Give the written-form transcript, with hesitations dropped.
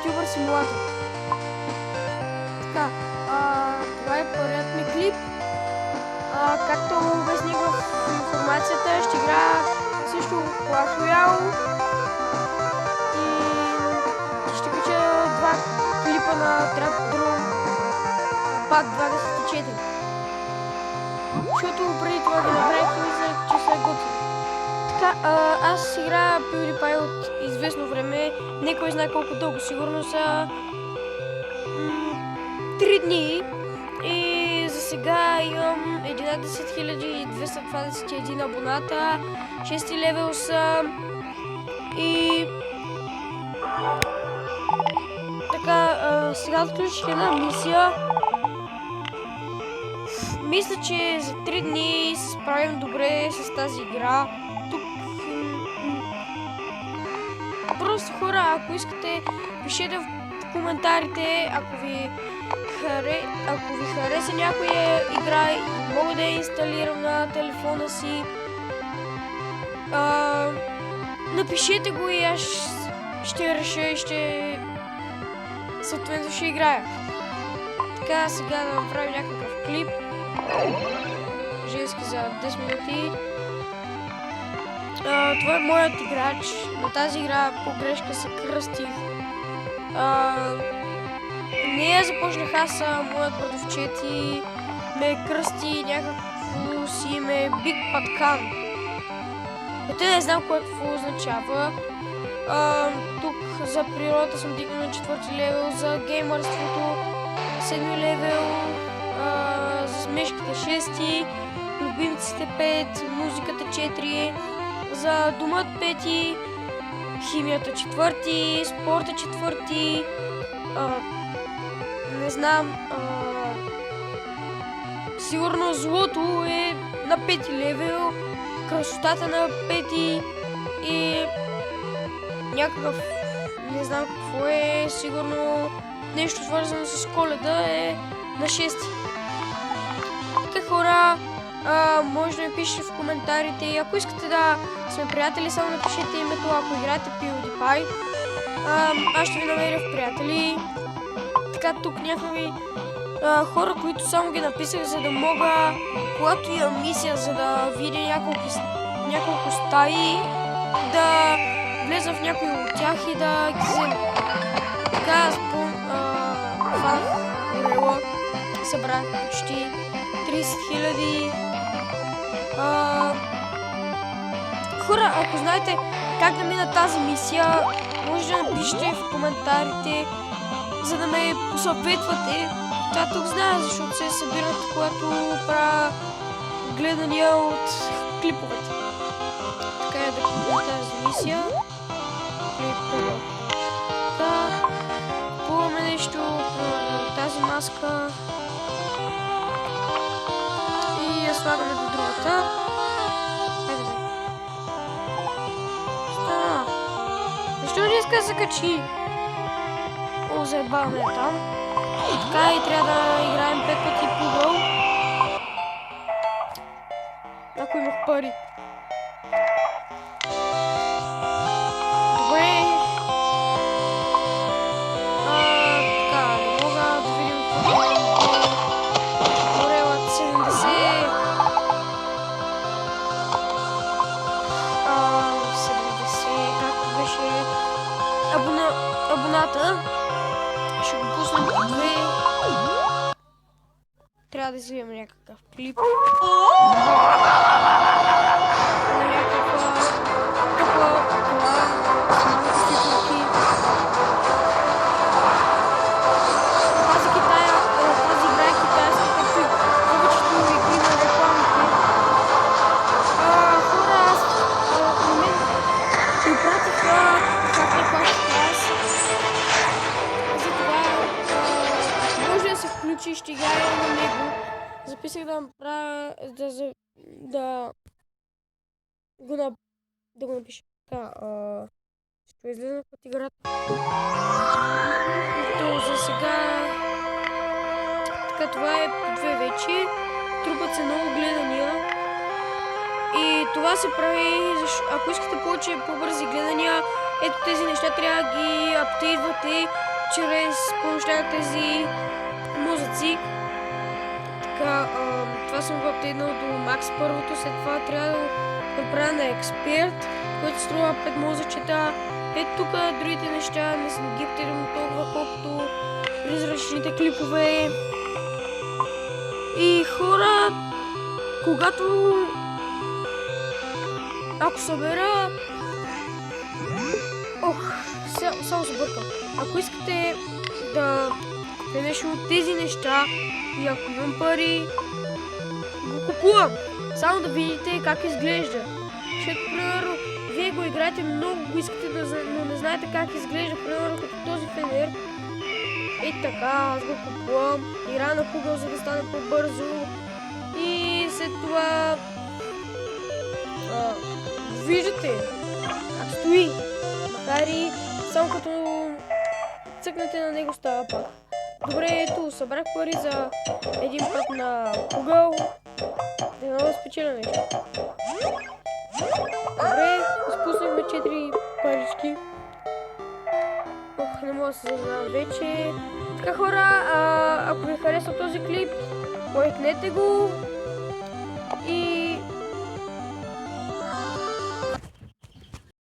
Tuber Simulator. Така, това е първият ми клип. Както обясних в информацията, ще играя също Clash Royale и ще кача два клипа на Trap Drum пак 24. Защото преди това ги направих и мисля, че са готови. Така, аз играя PewDiePie от известно време, не кой знае колко дълго, сигурно са 3 дни и за сега имам 11 221 абоната, 6 левел съм и така, сега отключих една мисия. Мисля, че за 3 дни се справим добре с тази игра. Тук просто хора, ако искате, пишете в коментарите, ако ви хареса някоя игра и мога да я инсталирам на телефона си. Напишете го и аз ще реша и съответно ще играя. Така, сега да направим някакъв клип. Женски за 10 минути. Това е моят играч. На тази игра по грешка се кръстих. Не я започнах аз, моят братовчет и ме кръсти някакво си име Big Паткан. Но те не знам какво означава. Тук за природата съм дигнал на 4 левел, за геймърството 7 левел, за смешките 6, любимците 5, музиката 4, за думът 5, химията 4, спорта 4, не знам, сигурно злото е на 5 левел, красотата на 5 и някакъв, не знам какво е, сигурно нещо свързано с Коледа е на 6. Така хора, може да ми пишете в коментарите и ако искате да сме приятели, само напишете името, ако играете PewDiePie. Аз ще ви намеря в приятели. Така тук някакви хора, които само ги написах, за да мога, когато имам мисия, за да видя няколко стаи, да влеза в някои от тях и да ги взема. Така аз фан Горела събрах почти 30 000. Хора, ако знаете как да мина тази мисия, може да напишете в коментарите, за да ме посъветвате. Това тук знае, защото се събират, когато правя гледания от клиповете. Така е да купим тази мисия. Купуваме нещо, тази маска и я слагаме до другата. Защо не иска да се качи? О, заебаваме там. И така и трябва да играем 5 пъти пугъл. Ако имах пари. Добре. Така, не мога да видим какво е. Горелът 70. 70, както беше абоната. Ще го пуснем по 2. Трябва да извием някакъв клип. Ще играя на него. Записах да направя да го напиша. Така, ще излезна от играта. То за сега. Така, това е по 2 вече. Трупат се много гледания. И това се прави, ако искате повече по-бързи гледания, ето тези неща трябва да ги аптейтвате чрез помощта на тези мозъци. Така, това съм го аптейтнал до макс първото, след това трябва да направя на експерт, който струва 5 мозъчета. Ето тук другите неща не съм ги аптейтвам толкова, колкото призрачните клипове. И хора, когато ако събера... Само се бъркам. Ако искате да купите нещо от тези неща и ако имам пари, го купувам. Само да видите как изглежда. Защото, примерно, вие го играете много, го искате, но не знаете как изглежда. Примерно, като този фенер. И така, аз го купувам. Играя на кугъл, за да стане по-бързо. И след това... виждате как стои. Макар и само като цъкнете на него става пак. Добре, ето, събрах пари за един път на кугъл. Не мога да спечеля нещо. Добре, изпуснахме 4 парички. Не мога да се занимавам вече. Така хора, ако ви харесва този клип, лайкнете го.